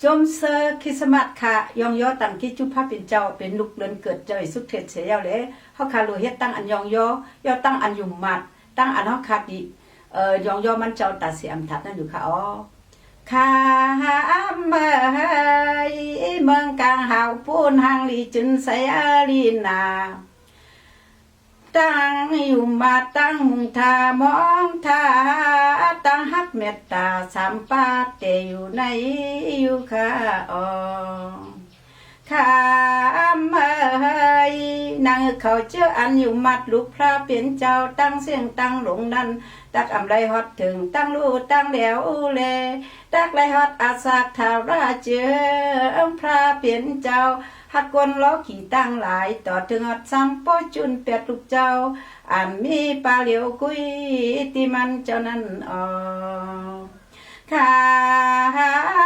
จมเซอร์คริสต์มาสค่ะยองยอตั้งคิดจุภาพเป็นเจ้าเป็นลูกเลินเกิดเจ้าสุดเถิดเสียแล้วเลยเฮาคาลูเฮ็ดตั้งอันยองยอตั้งอันยุ่มมัดตั้งอันเฮาคาดิยองยอมันเจ้าตาเสียมทัดนั่นอยู่ค่ะอ๋อข้าเมืองกลางหาวปูนหางลีจุนไสอาลีนาตั้งอยู่มาตั้งมุงทามองทาตั้งฮักเมตตาสามปาเตอยู่ในอยู่ข้าอ๋อข้ามนางเขาเจ้าอันอยู่มัดลูกพระเป็นเจ้าตั้งเสียงตั้งหลงนั้นตักอำไรฮอดถึงตั้งรู้ตั้งแหลวเลตักไรฮอดอาสาทาราเจ้าพระเป็นเจ้าหักกวนล้อขี่ตั้งหลายต่อถึงฮอดซ้ำป้อจุนเป็ดลูกเจ้าอันมีปลาเหลียวกุยที่มันเจ้านั้นอ๋อข้า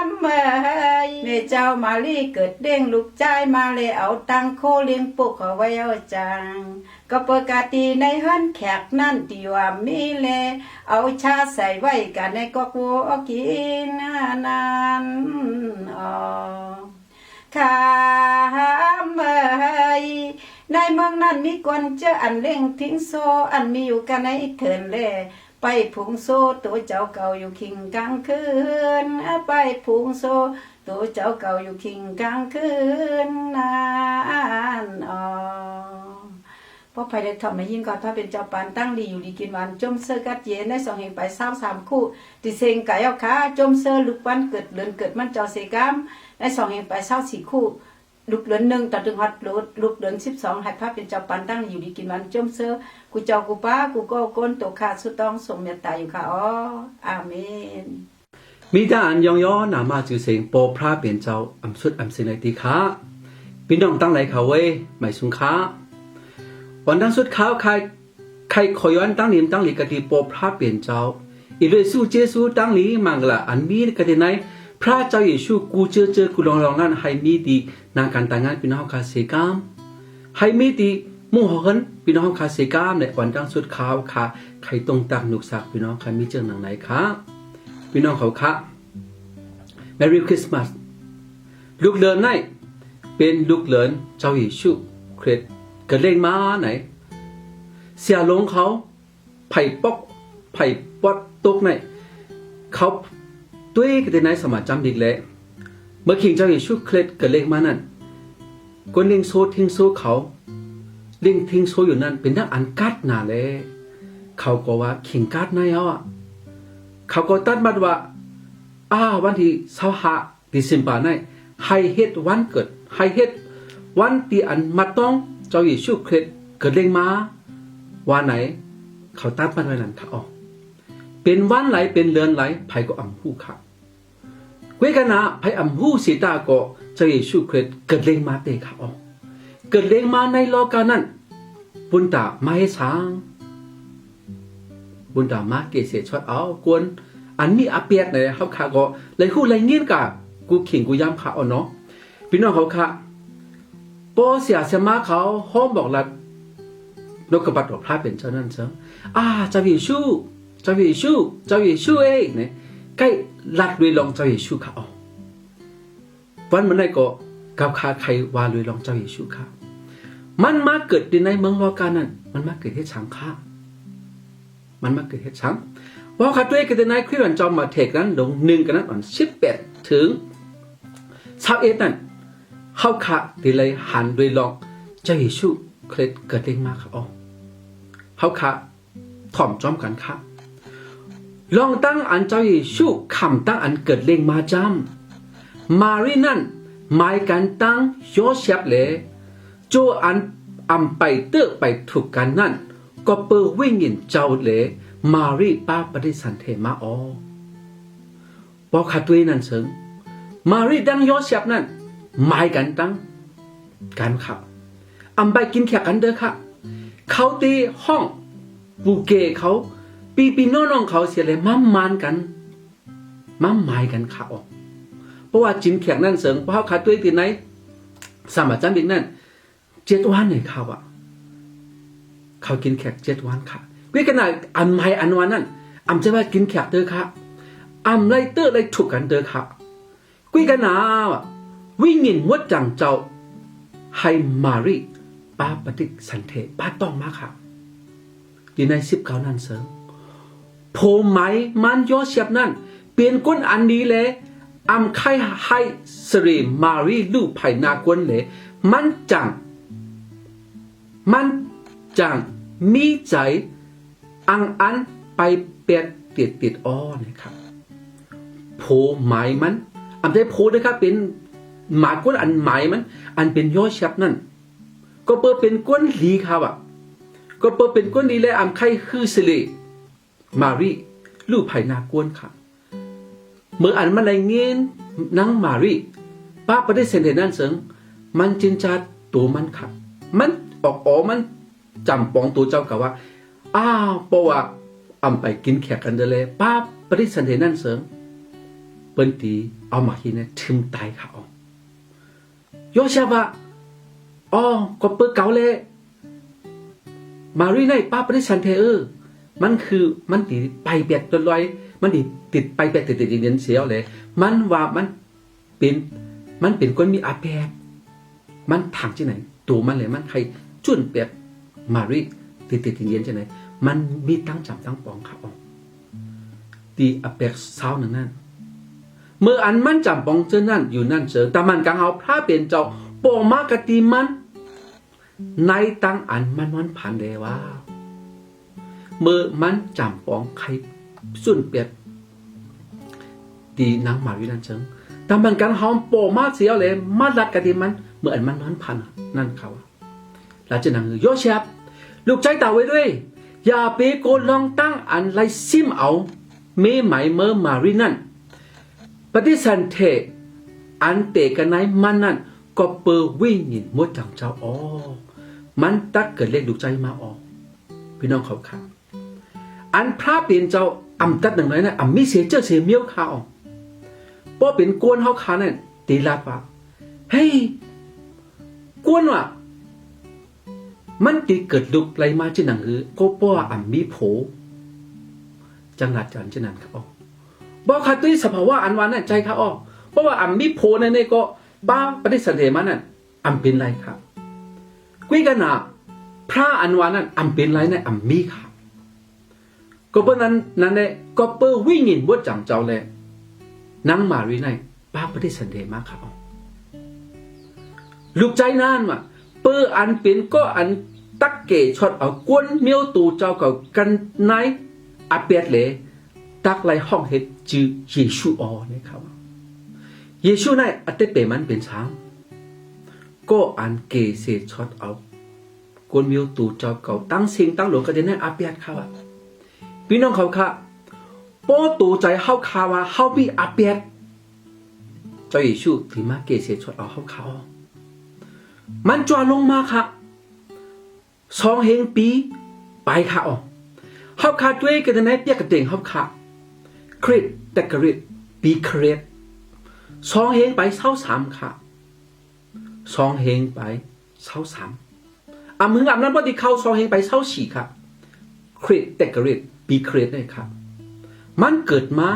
มเมเจ้ามาลีเกิดเด้งลูกใจมาเลยเอาตังโคเลี้ยงปุกเอาไว้เอาจังก็ปกติในฮั่นแขกนั่นที่ว่ามีเลเอาชาใส่ไว้กันในกอกวัวกินนั้นอ๋อข้ามในเมืองนั้นมีคนเจออันเล่งทิ้งโซอันมีอยู่กันในเถินแลไปพุงโซตัวเจ้าเก่าอยู่คิงกลางคืนไปพุงโซตัวเจ้าเก่าอยู่คิงกลางคืนนานอ๋อพอไปได้ทำมายิ่งก่อนพระเป็นเจ้าปานตั้งดีอยู่ดีกินวันจมเซอร์กัดเย็นได้สองแห่งไป23คู่ติเซงไก่เอาขาจมเซอร์ลูกวันเกิดเดือนเกิดมันเจ้าเสกามได้สองแห่งไป24คู่ลูกเดือนหนึ่งต่อถึงฮอดลูกเดือน12ให้พระเป็นเจ้าปันตั้งอยู่ดีกินวันจมเซอกูเจ้ากูป้ากูก็ก้นตกขาดสุดต้องส่งเมตตาอยู่ค่ะอ๋ออาเมนมีแต่อันยองยอนามาจือเสียงโปพระเป็นเจ้าอำสุดอำสินในตีขาพี่น้องตั้งไหลเขาเว้ยไม่สุงค้าวันตั้งสุดข้าวใครขอย้อนตั้งนิมตั้งหลีกติโปพระเป็นเจ้าอีเลยสู้เจสู้ตั้งหลีมังละอันมีกติไหนพระเจ้าเยซูกูเจอกูลองนั่นให้มีดีนางการแต่งงานพี่น้องคาเสกามให้มีดีมู่หอนพี่น้องคาเสกามในวันตั้งสุดข้าวค่ะใครตรงตักหนุกสักพี่น้องใครมีเจอหนังไหนคะพี่น้องเขาค่ะ Merry Christmas ลูกเลินไหนเป็นลูกเลินเจ้าเยซูคริสต์เกิดเล่นมาไหนเสียลงเขาไผ่ปอกไผ่ปอดตกไหนเขาด้วยกันในสมัยจำดีเลยเมื่อคิงเจ้าเยซูคริสต์เกิดเล่นมานั่นคนเลี้ยงโซ่ทิ้งโซ่เขาเลี้ยงทิ้งโซ่อยู่นั่นเป็นนักอันกัดหนาเลยเขาก็ว่าขิงกัดนายอ่ะเขาก็ตัดบัดว่าวันที่25ดิเซมเบอร์นั่นให้เฮ็ดวันเกิดให้เฮ็ดวันที่อันมาต้องเจ้าเยซูคริสต์เกิดเล่งมาวันไหนเขาตัดบัดไว้นั่นค่ะอ๋อเป็นวันไหลเป็นเดือนไหลไผก็อำฮู้ค่ะเวกันนะไผอำฮู้สีตาก็เจ้าเยซูคริสต์เกิดเล่งมาเตะค่ะอ๋อเกิดเล่งมาในโลกานั้นบุญตามาให้สร้างบุญตามาเกษชดเอากวนอันมีอาเปียดเนี่ยเขาค่ะก็เลยคู่เลยเงี้ยกะกูขิงกูย้ำค่ะเอาเนาะพี่น้องเขาค่ะปอเสียเสมาเขาห้อมบอกลัดนกกระบัดบอกพระเป็นเจ้านั่นเจ้าเจ้าเยซูเจ้าเยซูเองเนี่ยใกล้ลัดลุยลองเจ้าเยซูค่ะเอาวันมันได้ก็กับขาใครว่าลุยลองเจ้าเยซูค่ะมันมาเกิดในเมืองโลกานั้นมันมาเกิดที่ช้างค่ะมันมาเกิดที่ช้างว่าขัดด้วยกันในคริสต์จอมมาเทกนั้นลง1กันนั้นอ่อน18ถึง21นั่นเข้าขาที่เลยหันด้วยลองเจ้าเยซูคริสต์เกิดเองมาค่ะอ๋อเข้าขาถ่อมจอมกันค่ะลองตั้งอันเจ้าเยซูคำตั้งอันเกิดเล่งมาจำมารีนั่นหมายกันตั้งโยเซฟเลยโจอันไปเตอไปถูกกันนั่นก็เปิดวิ่งยินเจ้าเลยมารีป้าปฏิสันเทมาอ๋อบอกขัดตัวนั่นเสิงมารีดังโยเซฟนั่นหมายกันตั้งกันครับไปกินแขกกันเด้อค่ะเขาตีห้องปูเกเขาปีน้องเขาเสียเลยมั่มมานกันมั่มหมายกันค่ะอ๋อเพราะว่าจินแขกนั่นเสิงเพราะเขาขัดตัวที่ไหนสามารถจำอีกนั่น7 วันเนี่ยเขาอ่ะเขากินแขก7 วันค่ะวิกันน่ะหมายอันวันนั่นจะว่ากินแขกเด้อค่ะไรเตอร์ไรถูกกันเด้อค่ะ กุยกันนาวิ่งเงินวัดจังเจ้าให้มารีป้าปฏิสันเทป้าต้องมาค่ะอยู่ใน19นั่นเสริมโพไหมมันย่อเสียบนั่นเปลี่ยนก้นอันนี้เลยอำไข่ให้สรีมารีลูกไผ่นากวนเลยมันจังมีใจอันไปเปียดติดอ้อนะครับโพไหมมันอำได้โพนะครับเป็นหมากวนอันไหมมันอันเป็นย่อเสียบนั่นก็เปิดเป็นก้นลีครับก็เปิดเป็นก้นลีเลยอำไข่คือสรีมารีลูกไผ่นากวนค่ะเมื่ออันมันอะไรเงี้ยนังมารีป้าประเดี๋ยวเสด็จนั่นเสิงมันจินจัดตัวมันค่ะมันออกมันจำปองตัวเจ้ากับว่าเพราะว่าไปกินแขกกันเลยป้าประเดี๋ยวเสด็จนั่นเสิงเปิ้นตีเอามาทีเนี่ยทิมตายค่ะโยเชบะก็เปิดเก่าเลยมารีในป้าประเดี๋ยวเสด็จมันคือมันติดไปเบียดตัวลอยมันติดไปเบียดติดเย็นเสียวเลยมันว่ามันเป็นคนมีอาแปดมันถังที่ไหนตัวมันเลยมันใครจุ่นเปียดมารีติดเย็นที่ไหนมันมีตั้งจำตั้งปองครับตีอาแปดเช้านั่นเมื่ออันมันจำปองเจอนั่นอยู่นั่นเจอแต่มันกังเอาพระเป็นเจ้าปองมากกตีมันในตั้งอันมันวันผ่านเดว่าเมื่อมันจำปองใครสุนเปียดตีนางมารีนั่นเชิงแต่มันกันหอมโปมาเสียวเลยมาดัดกันดีมันเมื่ออันมันนอนพันนั่นเขาหลังจากนั้นโยเชฟลูกใจต่าไว้ด้วยอย่าไปโกนลองตั้งอันไรซิมเอาเมไหมเมื่อมารีนั่นปฏิสันเทอันเตกันไหนมันนั่นก็เปิดวิ่งหยินมดจังเจ้ามันตักเกิดเลขลูกใจมาพี่น้องเขาค่ะอันพระเป็นเจ้าตัดหนึ่งเลยนะมีเสียเจ้าเสียเมียวข่าวเพราะเป็นกวนเขาขาเนี่ยตีลาปะเฮ้ยกวนว่ะมันตีเกิดลุกไรมาจีนังก็เพราะว่ามีโผจังหวัดจันจีนันครับบอกขาดด้วยสภาวะอันวันนั่นใจเขาเพราะว่ามีโผนั่นเองก็บ้าปฏิสันเทมันนั่นเป็นไรครับกุยกันนะพระอันวันนั่นเป็นไรเนี่ยมีครับก็เพราะนั้นเนี่ยก็เปิดวิ่งหินบดจังเจ้าเลยนั่งมารีในป้าปฏิสันเดมาเขาลูกใจนั่นว่ะเปิดอันเป็นก็อันตักเกะช็อตเอากวนเมียวตูเจ้าเก่ากันในอาเปียดเลยตักไล่ห้องเฮ็ดจือเยซูเนี่ยเขาเยซูในอัตเตเปมันเป็นช้างก็อันเกะเสช็อตเอากวนเมียวตูเจ้าเก่าตั้งเสียงตั้งหลวงกันในอาเปียดเขาพี่น้องเขาค่ะโป้ตูใจเข้าคาว่าเข้าพี่อาเปียดเจ้าเยซูที่มาเกเสียชดเอาเข้าเขามันจวนลงมาค่ะ2 เฮงปีไปค่ะเข้าคาด้วยกันในเปียกกระเด้งเข้าคาคริสแต่กริสปีเครด2 เฮงไป23ค่ะ2 เฮงไป23มึงนั้นพอดีเข้า2 เฮงไป24ค่ะคริสแต่กริสปีเครดเลยครับมันเกิดมา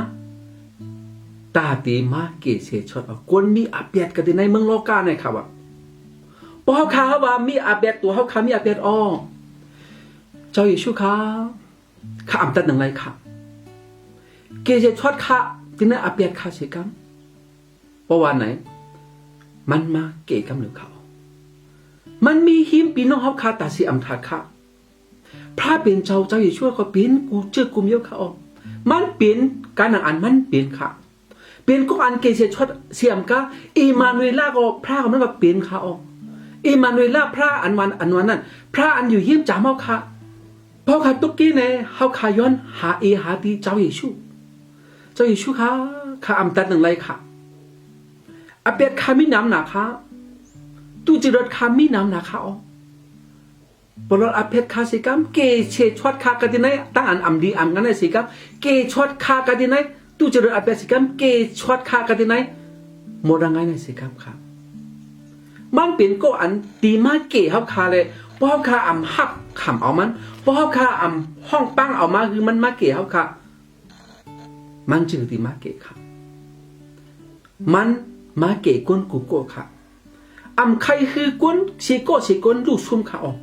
ตาตีมาเกเสชดกวนมีอาเปียดกันในเมืองโลกาเนี่ยครับพอเขาข่าวว่ามีอาเปียดตัวเขาข่ามีอาเปียดเจ้าเยซูข้าตัดหนังไรค่ะเกเสชดข้าที่นั่นอาเปียดข้าเสียกันเพราะวันไหนมันมาเกกันหรือเขามันมีหิมปีน้องเขาข่าตาสีทัดค่ะพระเป็นเจ้าเยซูก็เป็นกูเจอกูเมียวเขามันเป็นการอันมันเป็นค่ะเป็นก็อันเกเสชดเสียมก็อิมานูเอล่าก็พระก็มันก็เป็นค่ะอิมานูเอล่าพระอันวันนั้นพระอันอยู่เยี่ยมจามเอาค่ะเพราะค่ะตุกกี้เนี่ยเขาขาย้อนหาดีเจ้าเยซูค่ะข้าตัดหนึ่งไรค่ะอาเปียดข้ามีน้ำหนาค่ะตู้จิรดข้ามีน้ำหนาค่ะบรอดอาเพชรคาสิกรรมเกเชชดคากันที่ไหนตั้งอันดีกันได้สิครับเกชดคากันที่ไหนตู้เจริญอาเพชรสิกรรมเกชดคากันที่ไหนโมดังไงในสิครับครับมันเป็นก็อันตีมาเกเขาคาเลยเพราะเขาคาหักขำเอามันเพราะเขาคาห้องปั้งเอามาคือมันมาเกเขาคามันจึงตีมาเกครับ มันมาเกก้นกูโก้ค่ะอำใครคือก้นสีโก้สีก้นลูกซุ่มค่ะออก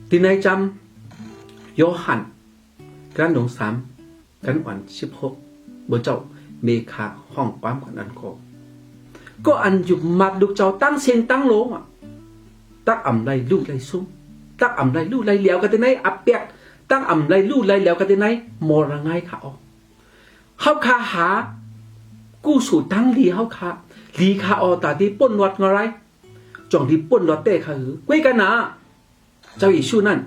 ที่นายจำโยฮันกันหลง3กันวัน16บ่เจ้าเมฆาห้องความกันอันก็อันอยู่มัดลูกเจ้าตั้งเสียงตั้งโลงอ่ะตักอำไรลูกไรซุ่มตักอำไรลูกไรเหลียวกันที่ไหนอับเปียกตั้งอำไรลูกไรเหลียวกันที่ไหนมอระไงค่ะออกเฮาคาหากู้สู่ตั้งลีเฮาคาลีคาออตาที่ป้นวัดงอะไรจ่องที่ป้นวัดเต้ค่ะหือกุ้ยกันนะเจ้าอิชูนั่น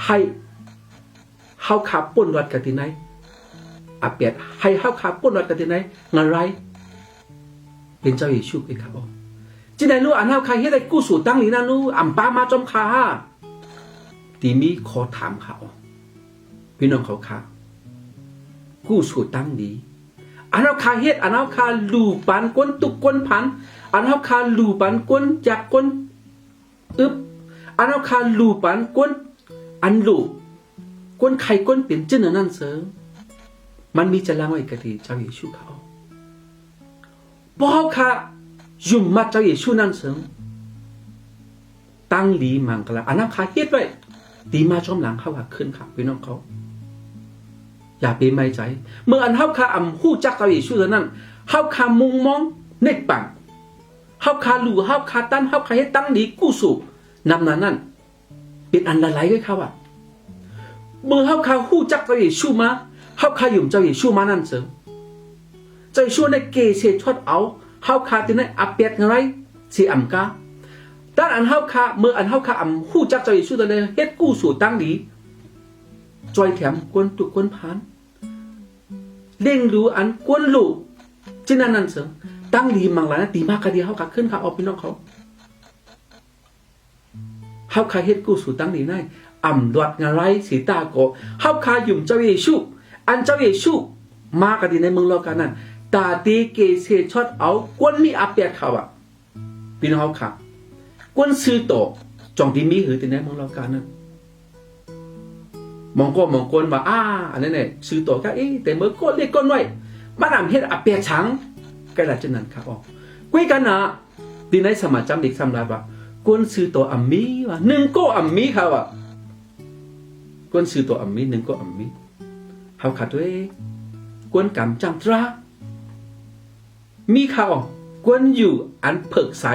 ให้เฮาคาป้นวัดกันที่ไหนอับเปียกให้เฮาคาป้นวัดกันที่ไหนงอะไรเป็นเจ้าอิชูกุ้ยค่ะออกจีไหนรู้อันเฮาคาเฮ็ดได้กู้สู่ตั้งลีนั่นรู้อ่ำป้ามาจอมคาตีมีขอถามเขาพี่น้องเขาค่ะกู้สู่ตั้งดีอันเอาคาเฮ็ดอันเอาคาลูปันก้นตุกก้นพันอันเอาคาลูปันก้นจากก้นอึบอันเอาคาลูปันก้นอันลูก้นไข่ก้นเป็นจื้อนั่นเสริมมันมีจะล้างไว้กะทีเจ้าเยซูเขาบ่เอาคายุ่มมัดเจ้าเยซูนั่นเสริมตั้งลีมังกลาอันเอาคาเฮ็ดไว้ตีมาชมหลังเขาว่าขึ้นค่ะพี่น้องเขาอย่าไปไม่ใจเมื่ออันเฮาคาอ่ำฮู้จักเจ้าเยซูนั้นเฮาคามุงมองเน็กปังเฮาคาลู่เฮาคาตั้นเฮาคาเฮ็ดตั้งดีกู้สู่นำนั้นเป็นอันละลายด้วยเขาว่าเมื่อเฮาคาฮู้จักเจ้าเยซูมาเฮาคายุ่มเจ้าเยซูมานั่นเสริมเจ้าเยซูในเกเสชดเอาเฮาคาที่ในอับเปียกอะไรสิอ่ำกาด้านอันเฮาคาเมื่ออันเฮาคาอ่ำฮู้จักเจ้าเยซูเลยเฮ็ดกู้สู่ตั้งดีจอยแถมกวนตุกกวนผานเล่งรู้อันกวนลูกจินนั่นเสริมตั้งดีมังหลายตีมากกะดีเฮาคักขึ้นค่ะเอาพี่น้องเขาเฮาคาเฮ็ดกู้สู่ตั้งดีได้อ่ำดวดงาไรสีตาโกเฮาคายุ่มเจ้าเยซูอันเจ้าเยซูมากะดีในเมืองโลกานั้นตาตีเกเสชดเอากวนมีอาเปียกเขาอ่ะพี่น้องเฮาค่ะกวนซื้อโตจ่องที่มีหือที่ในเมืองโลกานั้นมองก้นว่าอันนั้นเนี่ยซื้อตัวก็แต่เมื่อก้นเล็กก้นไว้บ้านอ่ำเฮ็ดอับเปียช้างก็ละจังนั้นครับออกกุ้ยกันนะดีในสมัยจำเด็กสำราบว่าก้นซื้อตัวอัมมีว่า1ก็อัมมีเขาอ่ะก้นซื้อตัวอัมมี1ก็อัมมีเขาขัดด้วยก้นกำจังตรามีเขาก้นอยู่อันเพิกใส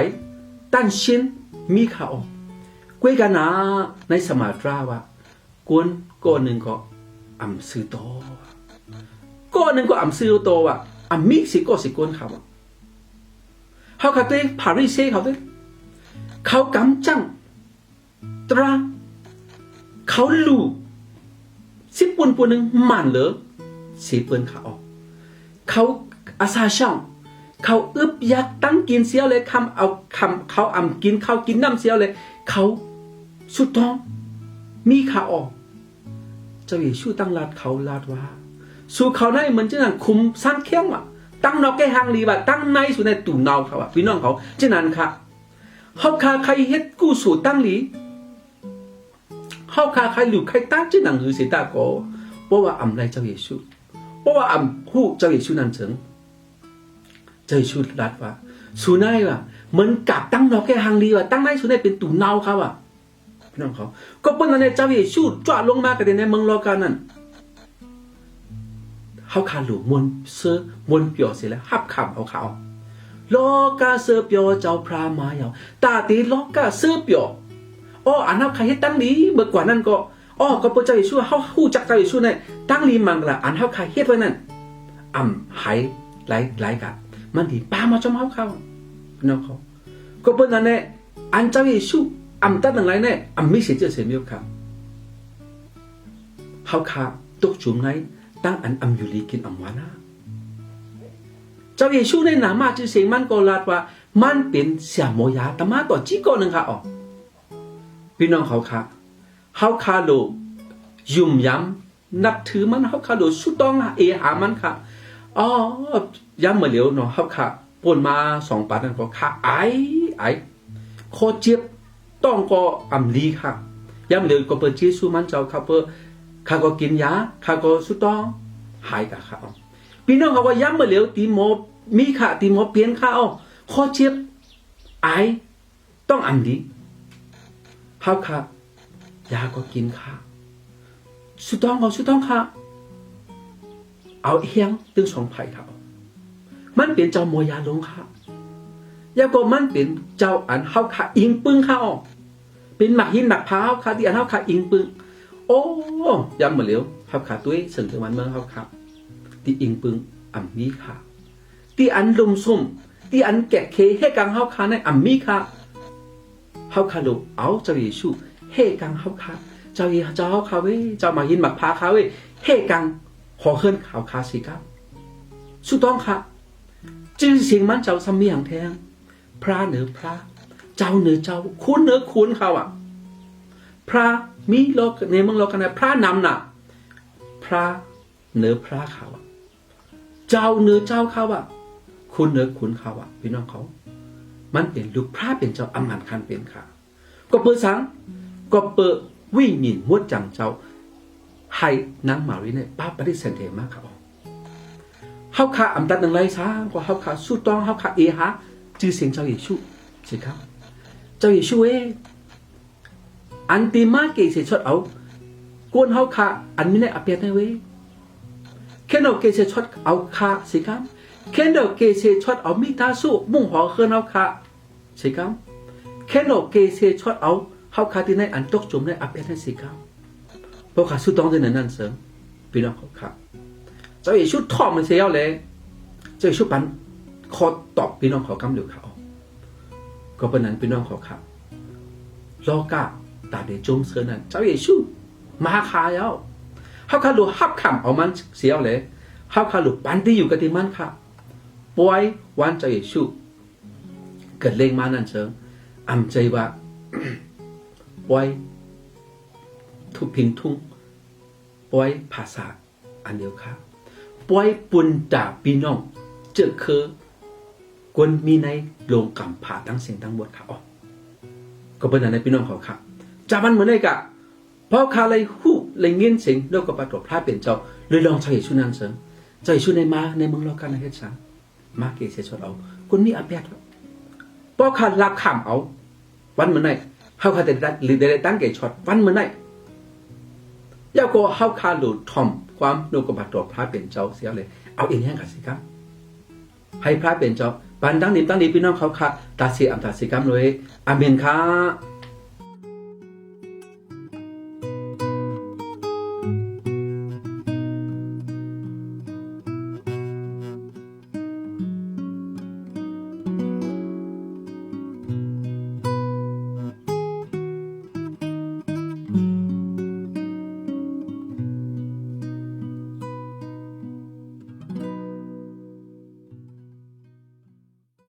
ตั้นชินมีเขากุ้ยกันนะในสมัยตราว่าก้อนหนึ่งก็อ่ำซื้อโตก้อนหนึ่งก็อ่ำซื้อโตว่ะอ่ำมิกสิก้อนเขาเขาขัดตัวพาริเซ่เขากำจังตราเขาลู่10 ปุ่นหนึ่งมันเหรอ10 ปุ่นเขาอาซาช่องเขาอึบยักตั้งกินเสียวเลยเขาอ่ำกินเขากินน้ำเสียวเลยเขาสุดท้องมีขาออกเจ้าเยซูตั้งลาดเขาลาดว่าสู่เขาได้เหมือนจะนั่งคุมสร้างเข้มอ่ะตั้งนอกแก่หางลีว่าตั้งในสู่ในตุ่นเนาเขาอ่ะพี่น้องเขาเช่นนั้นค่ะเฮาคาใครเฮ็ดกู้สู่ตั้งลีเฮาคาใครหลุดใครตั้งเช่นนั้นหือสิตาโกเพราะว่าอำไรเจ้าเยซูเพราะว่าอำฮู้เจ้าเยซูนั้นเถิงเจ้าเยซูลาดว่าสู่ในว่าเหมือนกับตั้งนอกแก่หางลีว่าตั้งในสู่ในเป็นตุ่นเนาเขาอ่ะพี่น้องเขาก็เป็นในเจ้าเยซูจ่อลงมากันในเมืองโลกานั้นเฮาคาหลูมวนเสือมวนเปียวเสียแล้วฮับคำเอาเขาโลกาเสือเปียวเจ้าพระมาเหยาตาตีโลกาเสือเปียวอันนั้นใครให้ตั้งนี้เมื่อกว่านั้นก็ก็เป็นเจ้าเยซูเฮาฮู้จักเจ้าเยซูเนี่ยตั้งนี้มังละอันเฮาใครเฮ็ดไว้นั่นหายหลายกะมันดีป้ามาจอมเฮาเขาพี่น้องเขาก็เป็นนั่นแหละอันเจ้าเยซูตั้งไหนเนี่ยไม่เสียเจอเสียมีโอกาสเฮาคาตกจุ่มไหนตั้งอันอยู่ลีกินวานาเจ้าเยซูในนามาจือเสียงมันก็ลาดว่ามันเป็นเสียโมยาตมาต่อจีก่อนหนึ่งค่ะพี่น้องเขาค่ะเฮาคาโลยุ่มย้ำนับถือมันเฮาคาโลสุดต้องหามันค่ะย้ำมาเหลียวเนาะเฮาค่ะปนมา2 ปัดนั่นก็ค่ะไอโคเจ็บต้องก็ลีค่ะย้ำเหลียวก็เปิดจีซูมันเจ้าค่ะเปิดข้าก็กินยาข้าก็สุดต้องหายกับเขาพี่ พี่น้องเขาว่าย้ำมาเหลียวตีโมมีค่ะตีโมเปลี่ยนค่ะอ๋อข้อเจ็บไอต้องอันดีเฮาค่ะยาก็กินค่ะสุดต้องค่ะเอาเฮียงตึงสองไผ่ค่ะมันเป็นเจ้าโมยาลงค่ะยาก็มันเป็นเจ้าอันเฮาค่ะอิงปึ้งค่ะอ๋อเป็นหมักหินหมักพร้าวค่ะที่อันเฮาค่ะอิงปึ้งโอ้ย้ำมาเหลียวเฮาค่ะตุ้ยสึงถึงวันเมืองเฮาค่ะที่อิงปึ้งอัมมีค่ะที่อันลมซุ่มที่อันแกะเคให้กังเฮาค่ะในอัมมีค่ะเฮาค่ะลูกเอาเจ้าเยซูให้กังเฮาค่ะเจ้าเฮาค่ะเว้ยเจ้ามาหินหมักพาค่ะเว้ยให้กังขอเคลื่อนข่าวค่ะสิครับสุดต้องค่ะจื่อเสียงมันเจ้าสมีอย่างแทงพระเหนือพระเจ้าเหนือเจ้าคุณเหนือคุณเขาอ่ะพระมีโลกในเมืองโลกนะพระนำน่ะพระเหนือพระเขาอ่ะเจ้าเหนือเจ้าเขาอ่ะคุณเหนือคุณเขาอ่ะพี่น้องเขามันเป็นลูกพระเป็นเจ้าอำนาจคันเป็นค่ะก็เปิดสังก็เปิดวิ่งหนีมวดจังเจ้าให้นางมารีเนี่ยป้าปฏิเสธมากครับเฮาขาอำตัดหนึ่งไรซะก็เฮาขาสู้ต้องเฮาขาเอฮะจื่อเสียงเจ้าเยซูสิครับเจ้าเยซูอันตีมาเกเสชดเอากวนเฮาขาอันไม่ได้อเปียในเวแค่เราเกเสชดเอาขาสิครับแค่เราเกเสชดเอามีตาสู้มุ่งหอเคินเฮาขาสิครับแค่เราเกเสชดเอาเฮาขาที่ในอันตกจมในอเปียในสิครับเพราะขาสู้ต้องในนั้นเสริมพี่น้องเขาขาเจ้าเยซูทอมันเสียเลยเจ้าเยซูปันขอตอบพี่น้องเขากำเดียวเขาก็เป็นนั้นพี่น้องเขาขาโลกาตาเดจงเสือนั้นเจ้าเยซูมาขายเอาเขาขาลูฮับคำเอามันเสียเลยเขาขาลูปันที่อยู่กับที่มันค่ะป่วยวันเจ้าเยซูเกิดเล่งมานั่นเชิงอำใจว่าป่วยทุกพิงทุ่งป่วยภาษาอันเดียวค่ะป่วยปุ่นดาพี่น้องเจอคือกวนมีในโรงกำผ่าทั้งเสียงทั้งหมดค่ะอ๋อก็เป็นอะไรพี่น้องเขาค่ะจากมันเหมือนไงกะเพราะขาเลยหู้เลยเงี้ยเสียงแล้วก็ประตบพระเป็นเจ้าเลยลองใจชุนันเสริมใจชุในมาในเมืองเรากันนะเฮ็ดสังมาเกเสชดเอาคนนี้อาเปียดเพราะขารับคำเอาวันเหมือนไงเขาขาแต่หรือได้ตั้งเกชดวันเหมือนไงยาโกเขาขาหลุดทอมความโนกบัตรตัวพระเป็นเจ้าเสียเลยเอาเองแห้งกันสิครับให้พระเป็นเจ้าปันตั้งนี้พี่น้องเขาค่ะตาเสียอัมตาสิกรรมเลยอาเมนค่ะ